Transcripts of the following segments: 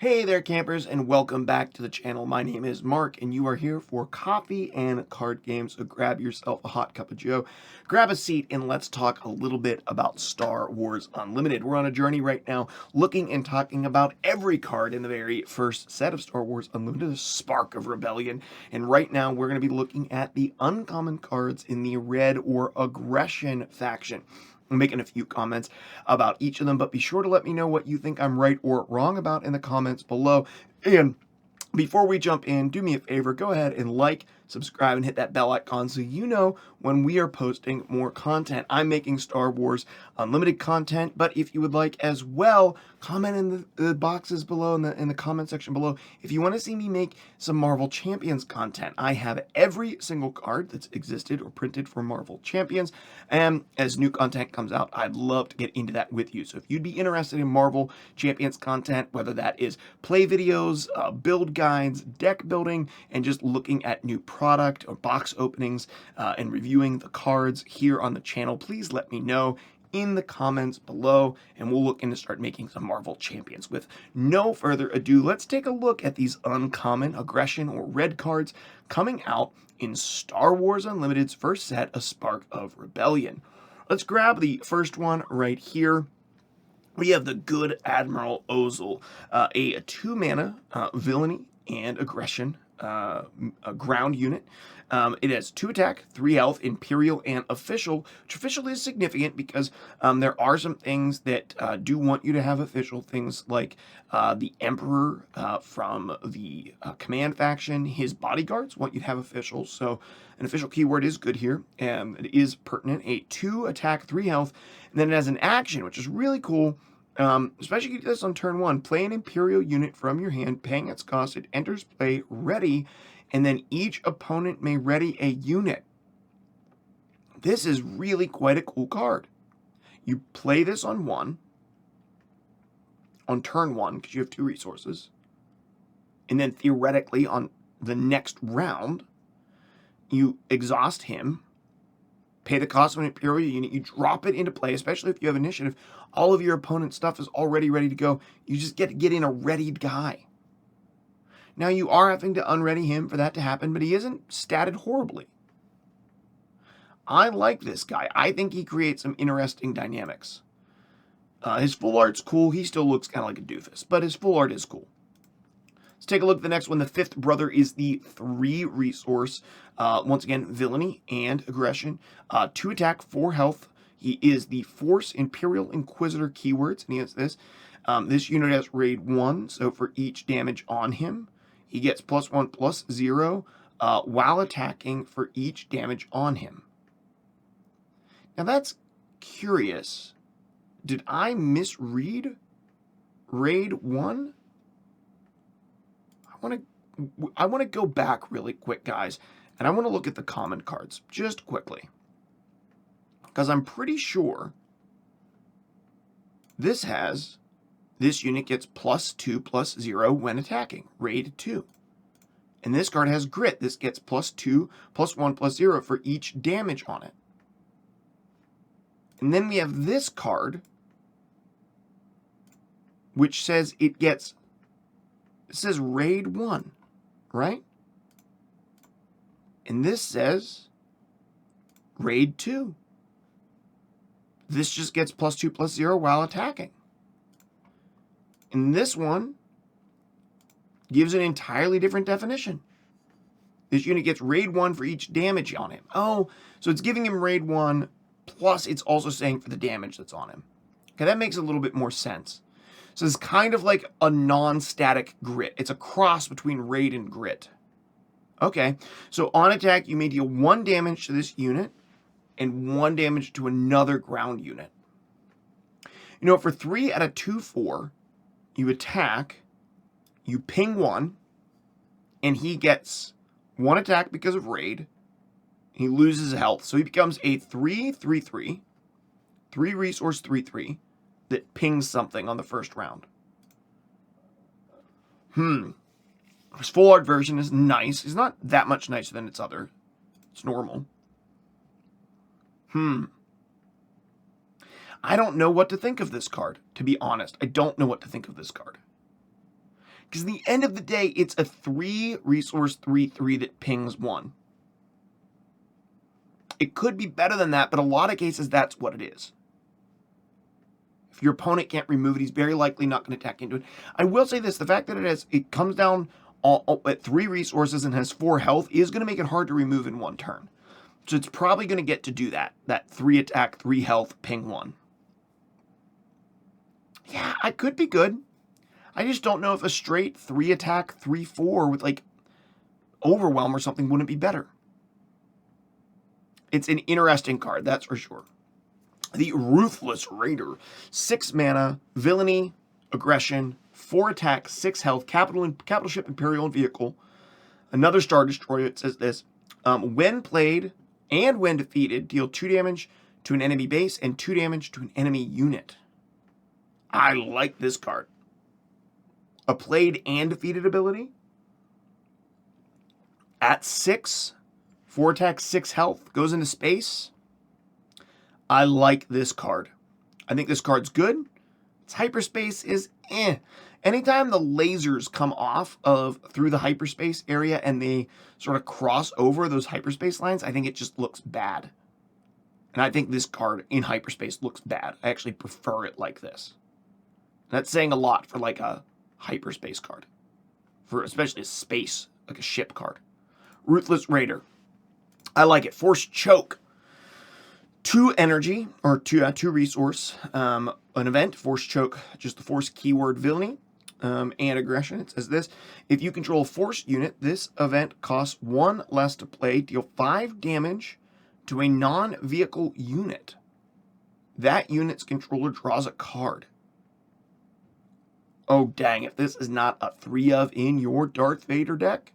Hey there, campers, and welcome back to the channel. My name is Mark, and you are here for coffee and card games. So grab yourself a hot cup of joe, grab a seat, and let's talk a little bit about Star Wars Unlimited. We're on a journey right now, looking and talking about every card in the very first set of Star Wars Unlimited, the Spark of Rebellion. And right now, we're going to be looking at the uncommon cards in the Red or Aggression faction. I'm making a few comments about each of them, but be sure to let me know what you think I'm right or wrong about in the comments below. And before we jump in, do me a favor, go ahead and like, subscribe, and hit that bell icon so you know when we are posting more content. I'm making Star Wars Unlimited content, but if you would like as well, comment in the boxes below, in the comment section below, if you want to see me make some Marvel Champions content. I have every single card that's existed or printed for Marvel Champions, and as new content comes out, I'd love to get into that with you. So if you'd be interested in Marvel Champions content, whether that is play videos, build guides, deck building, and just looking at new product or box openings and reviewing the cards here on the channel, please let me know in the comments below, and we'll look into start making some Marvel Champions. With no further ado, let's take a look at these uncommon aggression or red cards coming out in Star Wars Unlimited's first set, A Spark of Rebellion. Let's grab the first one right here. We have the Good Admiral Ozzel, a 2-mana villainy and aggression a ground unit. It has 2 attack, 3 health, Imperial, and Official, which official is significant because there are some things that do want you to have official, things like the Emperor from the Command faction. His bodyguards want you to have official, so an official keyword is good here. It is pertinent. A 2 attack, 3 health, and then it has an action, which is really cool. Especially if you do this on turn 1, play an Imperial unit from your hand, paying its cost. It enters play ready, and then each opponent may ready a unit. This is really quite a cool card. You play this on turn 1, because you have 2 resources, and then theoretically on the next round, you exhaust him, pay the cost of an Imperial unit, you drop it into play, especially if you have initiative. All of your opponent's stuff is already ready to go. You just get to get in a readied guy. Now, you are having to unready him for that to happen, but he isn't statted horribly. I like this guy. I think he creates some interesting dynamics. His full art's cool. He still looks kind of like a doofus, but his full art is cool. Let's take a look at the next one. The fifth brother is the 3 resource. Once again, villainy and aggression. 2 attack, 4 health. He is the Force Imperial Inquisitor keywords, and he has this. This unit has raid 1, so for each damage on him, he gets +1/+0 while attacking for each damage on him. Now that's curious. Did I misread raid 1? I want to go back really quick, guys, and I want to look at the common cards just quickly, because I'm pretty sure this unit gets +2/+0 when attacking, raid 2. And this card has grit. This gets +2/+1/+0 for each damage on it. And then we have this card, which says it says raid 1, right? And this says raid 2. This just gets +2/+0 while attacking. And this one gives an entirely different definition. This unit gets raid 1 for each damage on him. Oh, so it's giving him raid 1, plus it's also saying for the damage that's on him. Okay, that makes a little bit more sense. So it's kind of like a non-static grit. It's a cross between raid and grit. Okay, so on attack, you may deal 1 damage to this unit and 1 damage to another ground unit. You know, for 3 out of 2/4, you attack, you ping 1, and he gets 1 attack because of raid. He loses health, so he becomes a 3/3/3, 3 resource 3/3 that pings something on the first round. His full art version is nice. It's not that much nicer than its other. It's normal. I don't know what to think of this card, to be honest. I don't know what to think of this card. Because at the end of the day, it's a 3-resource 3/3 that pings 1. It could be better than that, but a lot of cases, that's what it is. If your opponent can't remove it, he's very likely not going to attack into it. I will say this, the fact that it comes down at 3 resources and has 4 health is going to make it hard to remove in 1 turn. So it's probably going to get to do that 3 attack, 3 health, ping 1. Yeah, I could be good. I just don't know if a straight 3 attack, 3/4 with like Overwhelm or something wouldn't be better. It's an interesting card, that's for sure. The Ruthless Raider. 6 mana, villainy, aggression, 4 attack, 6 health, capital ship, Imperial, and vehicle. Another Star Destroyer. It says this. When played and when defeated, deal 2 damage to an enemy base and 2 damage to an enemy unit. I like this card. A played and defeated ability. At 6, 4 attack, 6 health, goes into space. I like this card. I think this card's good. Its hyperspace is eh. Anytime the lasers come off through the hyperspace area and they sort of cross over those hyperspace lines, I think it just looks bad. And I think this card in hyperspace looks bad. I actually prefer it like this. That's saying a lot for like a hyperspace card. For especially a space, like a ship card. Ruthless Raider. I like it. Force Choke. 2 energy, or 2 resource. An event, Force Choke, just the Force keyword villainy and aggression. It says this. If you control a Force unit, this event costs 1 less to play. Deal 5 damage to a non-vehicle unit. That unit's controller draws a card. Oh, dang. If this is not a 3-of in your Darth Vader deck,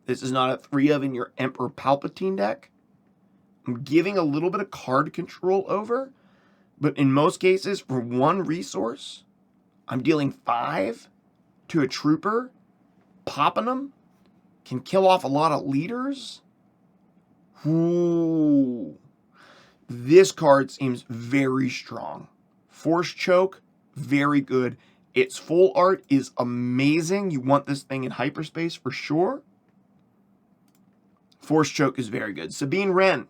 this is not a 3-of in your Emperor Palpatine deck, I'm giving a little bit of card control over, but in most cases, for 1 resource, I'm dealing 5 to a trooper, popping them, can kill off a lot of leaders. Ooh. This card seems very strong. Force Choke, very good. Its full art is amazing. You want this thing in hyperspace for sure. Force Choke is very good. Sabine Wren.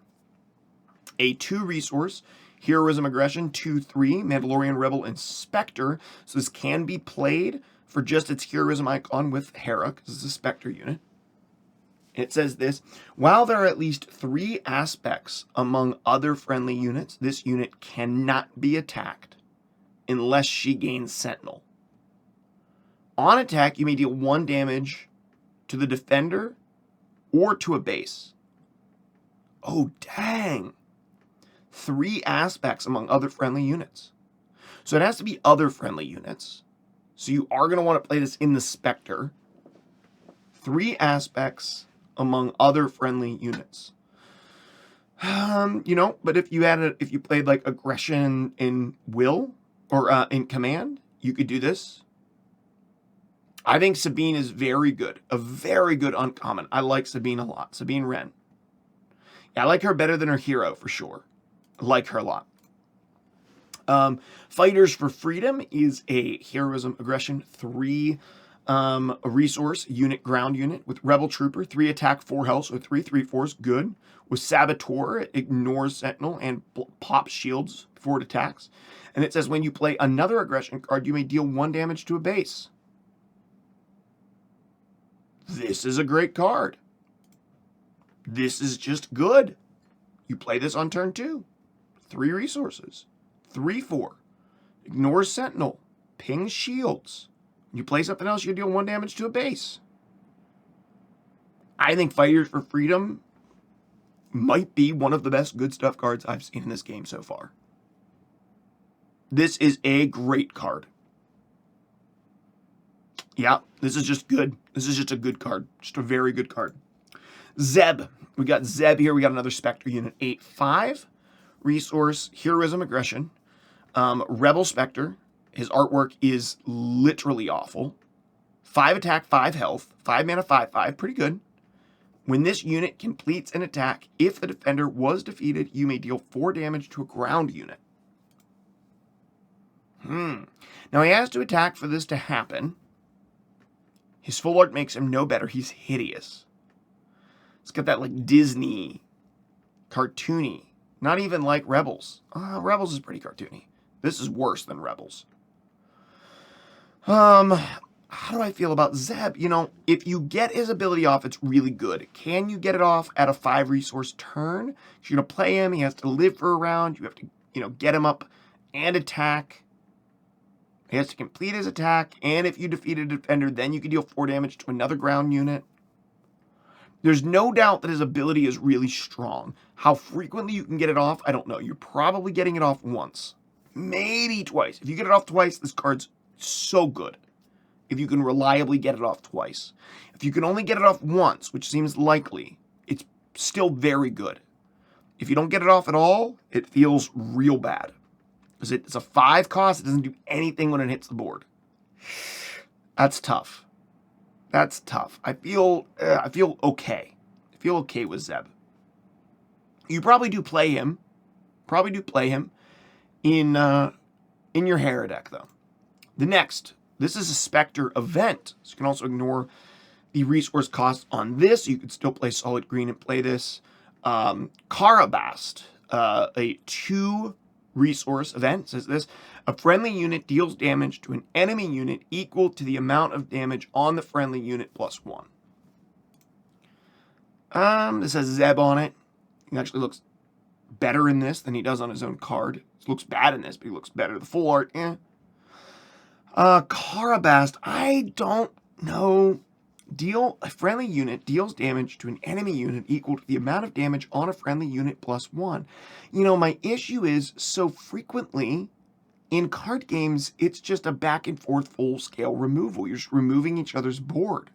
A 2 resource, Heroism Aggression, 2/3, Mandalorian Rebel, and Spectre. So this can be played for just its heroism icon with Hera, because it's a Spectre unit. And it says this. While there are at least 3 aspects among other friendly units, this unit cannot be attacked unless she gains Sentinel. On attack, you may deal 1 damage to the defender or to a base. Oh, dang. 3 aspects among other friendly units. So it has to be other friendly units. So you are going to want to play this in the Spectre. 3 aspects among other friendly units. But if you played like aggression in will or in command, you could do this. I think Sabine is very good. A very good uncommon. I like Sabine a lot. Sabine Wren. Yeah, I like her better than her hero for sure. I like her a lot. Fighters for Freedom is a heroism aggression 3 resource unit, ground unit with Rebel Trooper, 3 attack, 4 health, so 3 3/4s, good. With Saboteur, it ignores Sentinel and pops shields before it attacks. And it says when you play another aggression card, you may deal 1 damage to a base. This is a great card. This is just good. You play this on turn 2. 3 resources. 3/4. Ignores Sentinel. Pings shields. You play something else, you deal 1 damage to a base. I think Fighters for Freedom might be one of the best good stuff cards I've seen in this game so far. This is a great card. Yeah, this is just good. This is just a good card. Just a very good card. Zeb. We got Zeb here. We got another Spectre unit. 8/5. Resource, Heroism Aggression. Rebel Spectre. His artwork is literally awful. 5 attack, 5 health. 5 mana, 5/5. Pretty good. When this unit completes an attack, if the defender was defeated, you may deal 4 damage to a ground unit. Now he has to attack for this to happen. His full art makes him no better. He's hideous. It's got that like Disney, cartoony. Not even like Rebels. Rebels is pretty cartoony. This is worse than Rebels. How do I feel about Zeb? You know, if you get his ability off, it's really good. Can you get it off at a 5 resource turn? You're going to play him. He has to live for a round. You have to, get him up and attack. He has to complete his attack. And if you defeat a defender, then you can deal 4 damage to another ground unit. There's no doubt that his ability is really strong. How frequently you can get it off, I don't know. You're probably getting it off once. Maybe twice. If you get it off twice, this card's so good. If you can reliably get it off twice. If you can only get it off once, which seems likely, it's still very good. If you don't get it off at all, it feels real bad. Because it's a 5 cost, it doesn't do anything when it hits the board. That's tough. That's tough. I feel okay. I feel okay with Zeb. You probably do play him. In your Hera deck, though. The next, this is a Spectre event, so you can also ignore the resource cost on this. You could still play Solid Green and play this. Karabast, a 2 resource event, says this. A friendly unit deals damage to an enemy unit equal to the amount of damage on the friendly unit plus 1. This has Zeb on it. He actually looks better in this than he does on his own card. He looks bad in this, but he looks better. The full art, Karabast, I don't know. A friendly unit deals damage to an enemy unit equal to the amount of damage on a friendly unit plus 1. My issue is so frequently in card games, it's just a back and forth full scale removal. You're just removing each other's board.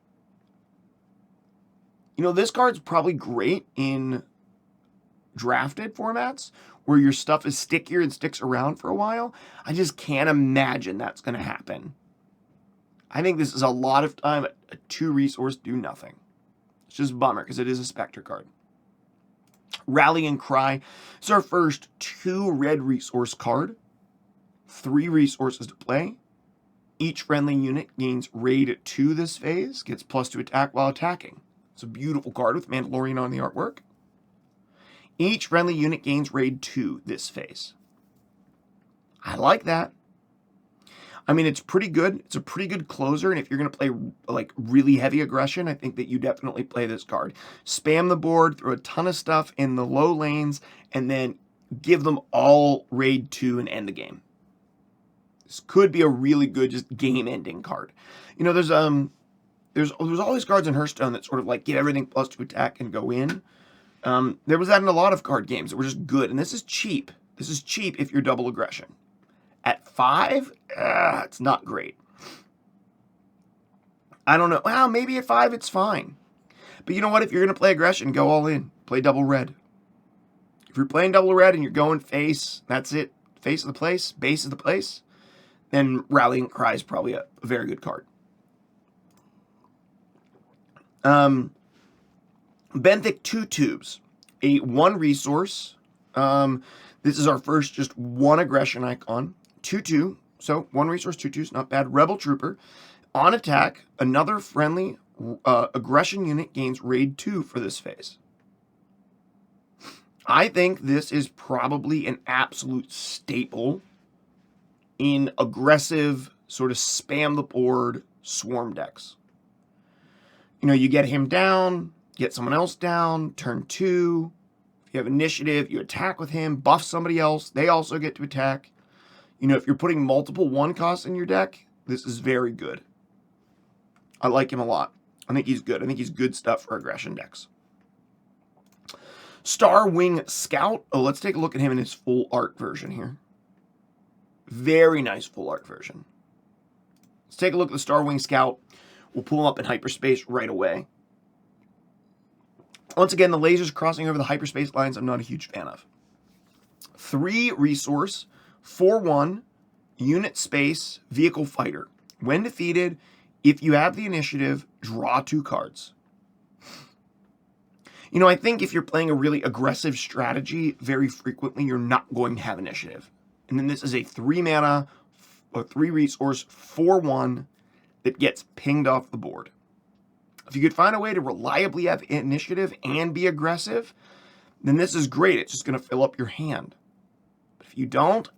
This card's probably great in drafted formats where your stuff is stickier and sticks around for a while. I just can't imagine that's going to happen. I think this is a lot of time. A 2 resource do nothing. It's just a bummer because it is a Spectre card. Rallying Cry. It's our first 2 red resource card. 3 resources to play. Each friendly unit gains raid 2 this phase. Gets +2 attack while attacking. It's a beautiful card with Mandalorian on the artwork. Each friendly unit gains raid 2 this phase. I like that. I mean, it's pretty good. It's a pretty good closer, and if you're going to play like really heavy aggression, I think that you definitely play this card. Spam the board, throw a ton of stuff in the low lanes, and then give them all raid 2 and end the game. This could be a really good just game-ending card. There's always cards in Hearthstone that sort of like give everything +2 attack and go in. There was that in a lot of card games that were just good, and this is cheap. This is cheap if you're double aggression. At 5, it's not great. I don't know. Well, maybe at 5 it's fine. But you know what? If you're going to play aggression, go all in. Play double red. If you're playing double red and you're going face, that's it. Face of the place, base of the place, then Rallying Cry is probably a very good card. Benthic 2 Tubes, a 1 resource. This is our first just 1 aggression icon. 2/2, so 1 resource, 2/2 is not bad. Rebel Trooper. On attack, another friendly aggression unit gains raid 2 for this phase. I think this is probably an absolute staple in aggressive, sort of spam the board swarm decks. You get him down, get someone else down, turn 2. If you have initiative, you attack with him, buff somebody else, they also get to attack. If you're putting multiple 1 costs in your deck, this is very good. I like him a lot. I think he's good. I think he's good stuff for aggression decks. Starwing Scout. Oh, let's take a look at him in his full art version here. Very nice full art version. Let's take a look at the Starwing Scout. We'll pull him up in hyperspace right away. Once again, the lasers crossing over the hyperspace lines I'm not a huge fan of. 3 resource, 4/1, unit space, vehicle fighter. When defeated, if you have the initiative, draw 2 cards. I think if you're playing a really aggressive strategy, very frequently you're not going to have initiative. And then this is a 3 mana, or 3 resource, 4/1, that gets pinged off the board. If you could find a way to reliably have initiative and be aggressive, then this is great. It's just going to fill up your hand. But if you don't,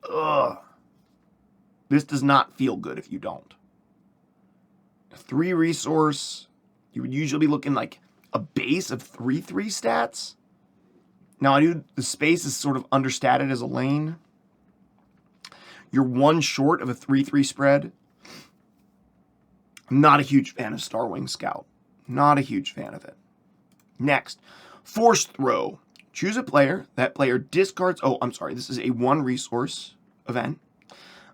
this does not feel good if you don't. A 3 resource, you would usually be looking like a base of 3/3 stats. Now, the space is sort of understated as a lane. You're 1 short of a 3/3 spread. I'm not a huge fan of Starwing Scout. Not a huge fan of it. Next, Force Throw. Choose a player. That player discards... Oh, I'm sorry. This is a 1 resource event.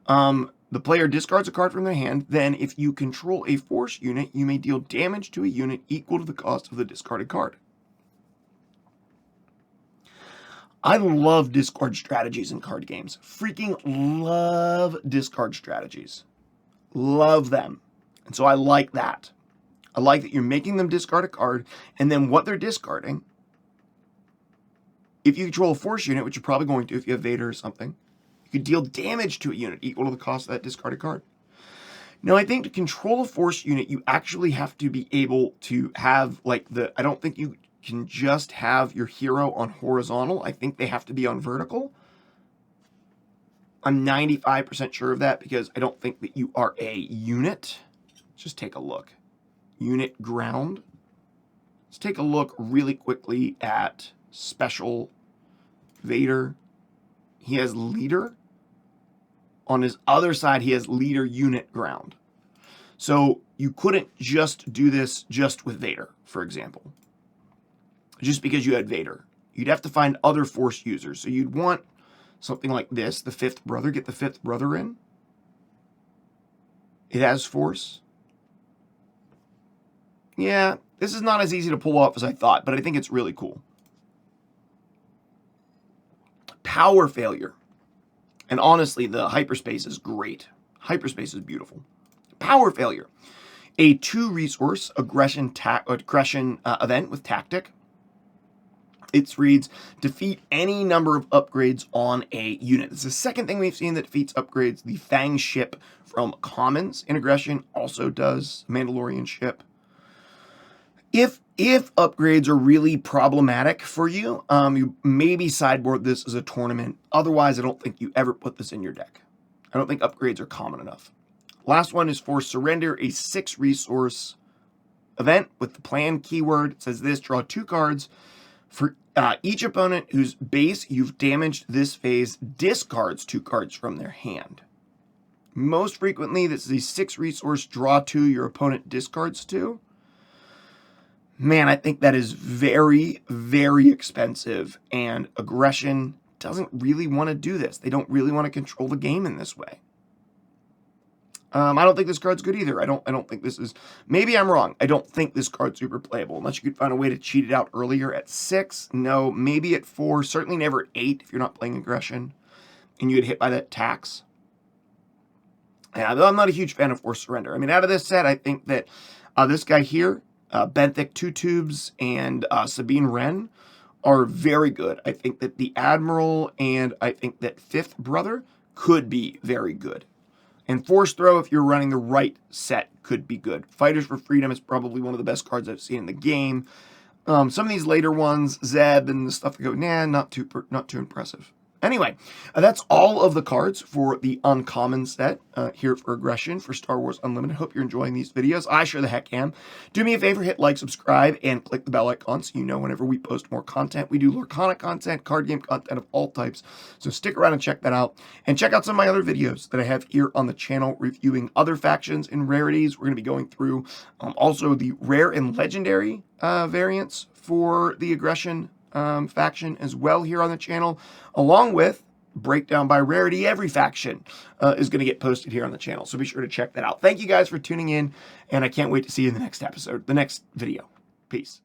The player discards a card from their hand. Then, if you control a force unit, you may deal damage to a unit equal to the cost of the discarded card. I love discard strategies in card games. Freaking love discard strategies. Love them. And so I like that. I like that you're making them discard a card, and then what they're discarding, if you control a force unit, which you're probably going to if you have Vader or something, you could deal damage to a unit equal to the cost of that discarded card. Now, I think to control a force unit, you actually have to be able to have, like, I don't think you can just have your hero on horizontal. I think they have to be on vertical. I'm 95% sure of that because I don't think that you are a unit. Let's just take a look. Unit ground. Let's take a look really quickly at Special Vader. He has leader. On his other side, he has leader unit ground. So you couldn't just do this just with Vader, for example. Just because you had Vader. You'd have to find other force users. So you'd want something like this, the 5th brother. Get the 5th brother in. It has force. Yeah, this is not as easy to pull off as I thought, but I think it's really cool. Power failure. And honestly, the hyperspace is great. Hyperspace is beautiful. Power failure. A 2 resource aggression event with tactic. It reads, defeat any number of upgrades on a unit. This is the second thing we've seen that defeats upgrades. The Fang ship from Commons in aggression also does. Mandalorian ship. If upgrades are really problematic for you, you maybe sideboard this as a tournament. Otherwise, I don't think you ever put this in your deck. I don't think upgrades are common enough. Last one is for Surrender, a 6 resource event with the plan keyword. It says this, draw 2 cards. For each opponent whose base you've damaged this phase discards 2 cards from their hand. Most frequently, this is a 6 resource, draw 2, your opponent discards 2. Man, I think that is very, very expensive, and aggression doesn't really want to do this. They don't really want to control the game in this way. I don't think this card's good either. I don't think this is... Maybe I'm wrong. I don't think this card's super playable, unless you could find a way to cheat it out earlier at 6. No, maybe at 4. Certainly never at 8 if you're not playing aggression, and you get hit by that tax. Yeah, though I'm not a huge fan of Forced Surrender. I mean, out of this set, I think that this guy here, Benthic 2 Tubes and Sabine Wren are very good. I think that the Admiral and I think that 5th Brother could be very good. And Force Throw, if you're running the right set, could be good. Fighters for Freedom is probably one of the best cards I've seen in the game. Some of these later ones, Zeb and the stuff that go, nah, not too impressive. Anyway, that's all of the cards for the Uncommon set here for Aggression for Star Wars Unlimited. Hope you're enjoying these videos. I sure the heck am. Do me a favor, hit like, subscribe, and click the bell icon so you know whenever we post more content. We do Lorcana content, card game content of all types, so stick around and check that out. And check out some of my other videos that I have here on the channel reviewing other factions and rarities. We're going to be going through also the rare and legendary variants for the Aggression faction as well here on the channel, along with breakdown by rarity. Every faction is going to get posted here on the channel, so be sure to check that out. Thank you guys for tuning in, and I can't wait to see you in the next episode, the next video. Peace.